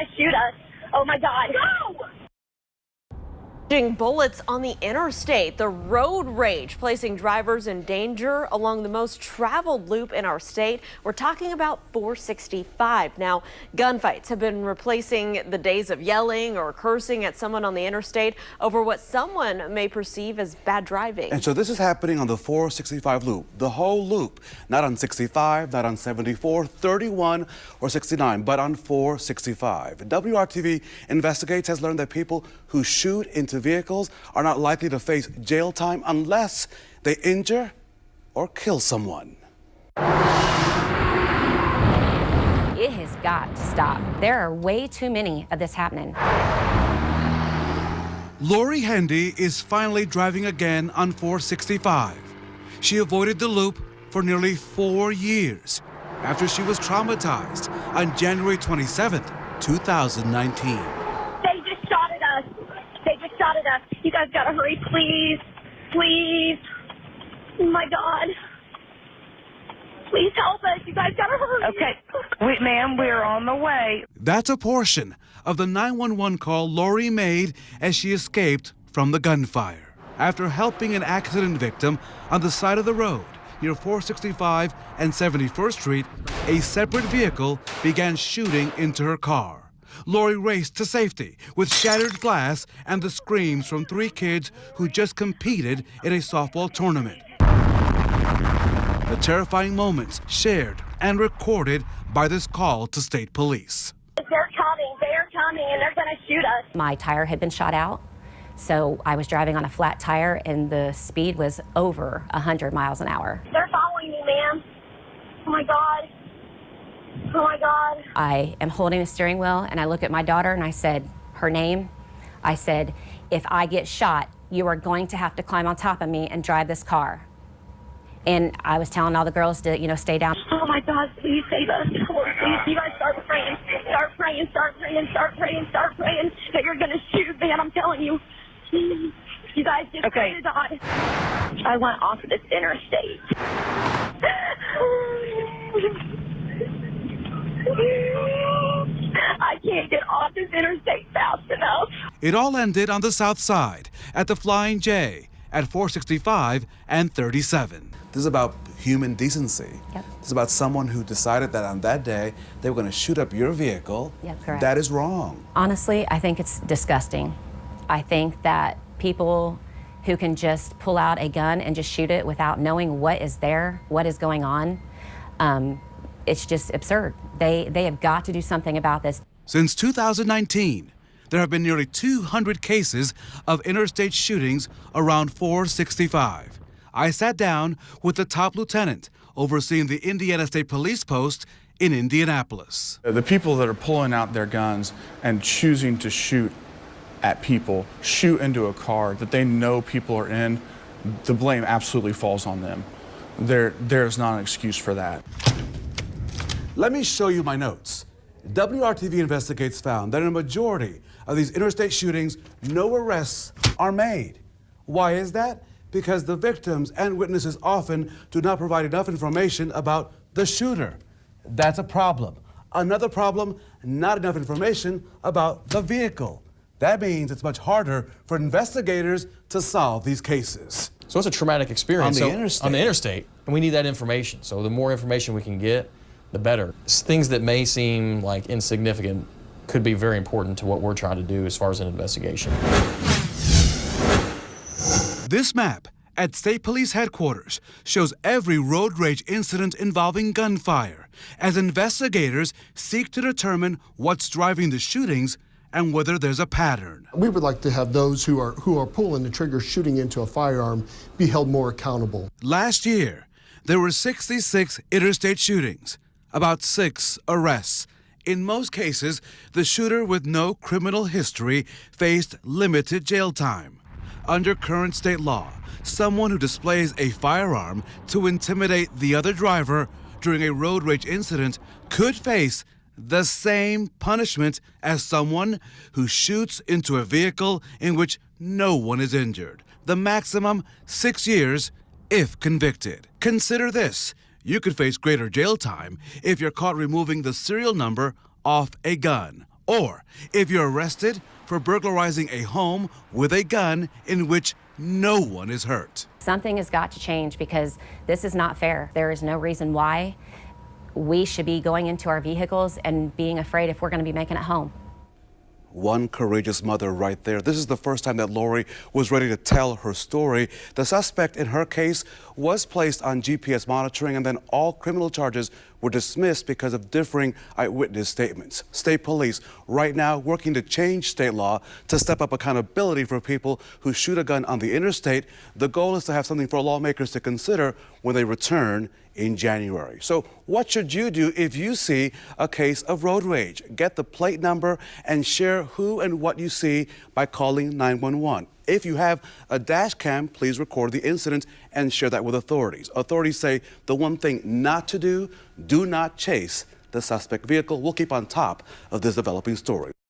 going to shoot us. Oh, my God. No! Bullets on the interstate, the road rage placing drivers in danger along the most traveled loop in our state. We're talking about 465. Now, gunfights have been replacing the days of yelling or cursing at someone on the interstate over what someone may perceive as bad driving. And so this is happening on the 465 loop, the whole loop, not on 65, not on 74, 31, or 69, but on 465. WRTV Investigates has learned that people who shoot into vehicles are not likely to face jail time unless they injure or kill someone. It has got to stop. There are way too many of this happening. Lori Hendy is finally driving again on 465. She avoided the loop for nearly 4 years after she was traumatized on January 27th, 2019. You guys gotta hurry, please. Please. Oh my God. Please help us. You guys gotta hurry. Okay. Ma'am, we're on the way. That's a portion of the 911 call Lori made as she escaped from the gunfire. After helping an accident victim on the side of the road near 465 and 71st Street, a separate vehicle began shooting into her car. Lori raced to safety with shattered glass and the screams from 3 kids who just competed in a softball tournament. The terrifying moments shared and recorded by this call to state police. They're coming, and they're gonna shoot us. My tire had been shot out, so I was driving on a flat tire and the speed was over 100 miles an hour. They're following me, ma'am. Oh my God. Oh my God. I am holding the steering wheel and I look at my daughter and I said, her name, I said, if I get shot, you are going to have to climb on top of me and drive this car. And I was telling all the girls to, stay down. Oh my God, please save us. Please, you guys start praying that you're gonna shoot, man, I'm telling you. You guys just pray to God. I went off of this interstate. I can't get off this interstate fast enough. It all ended on the south side at the Flying J at 465 and 37. This is about human decency. Yep. This is about someone who decided that on that day they were going to shoot up your vehicle. Yep, correct. That is wrong. Honestly, I think it's disgusting. I think that people who can just pull out a gun and just shoot it without knowing what is there, what is going on, it's just absurd. They have got to do something about this. Since 2019, there have been nearly 200 cases of interstate shootings around 465. I sat down with the top lieutenant overseeing the Indiana State Police Post in Indianapolis. The people that are pulling out their guns and choosing to shoot at people, shoot into a car that they know people are in, the blame absolutely falls on them. There's not an excuse for that. Let me show you my notes. WRTV Investigates found that in a majority of these interstate shootings, no arrests are made. Why is that? Because the victims and witnesses often do not provide enough information about the shooter. That's a problem. Another problem, not enough information about the vehicle. That means it's much harder for investigators to solve these cases. So it's a traumatic experience On the interstate, and we need that information. So the more information we can get, the better. Things that may seem like insignificant could be very important to what we're trying to do as far as an investigation. This map at State Police Headquarters shows every road rage incident involving gunfire as investigators seek to determine what's driving the shootings and whether there's a pattern. We would like to have those who are pulling the trigger shooting into a firearm be held more accountable. Last year, there were 66 interstate shootings, about 6 arrests. In most cases, the shooter with no criminal history faced limited jail time. Under current state law, someone who displays a firearm to intimidate the other driver during a road rage incident could face the same punishment as someone who shoots into a vehicle in which no one is injured. The maximum, 6 years if convicted. Consider this. You could face greater jail time if you're caught removing the serial number off a gun, Or if you're arrested for burglarizing a home with a gun in which no one is hurt. Something has got to change because this is not fair. There is no reason why we should be going into our vehicles and being afraid if we're going to be making it home. One courageous mother right there. This is the first time that Lori was ready to tell her story. The suspect in her case was placed on GPS monitoring, and then all criminal charges were dismissed because of differing eyewitness statements. State police right now working to change state law to step up accountability for people who shoot a gun on the interstate. The goal is to have something for lawmakers to consider when they return in January. So what should you do if you see a case of road rage? Get the plate number and share who and what you see by calling 911. If you have a dash cam, please record the incident and share that with authorities. Authorities say the one thing not to do not chase the suspect vehicle. We'll keep on top of this developing story.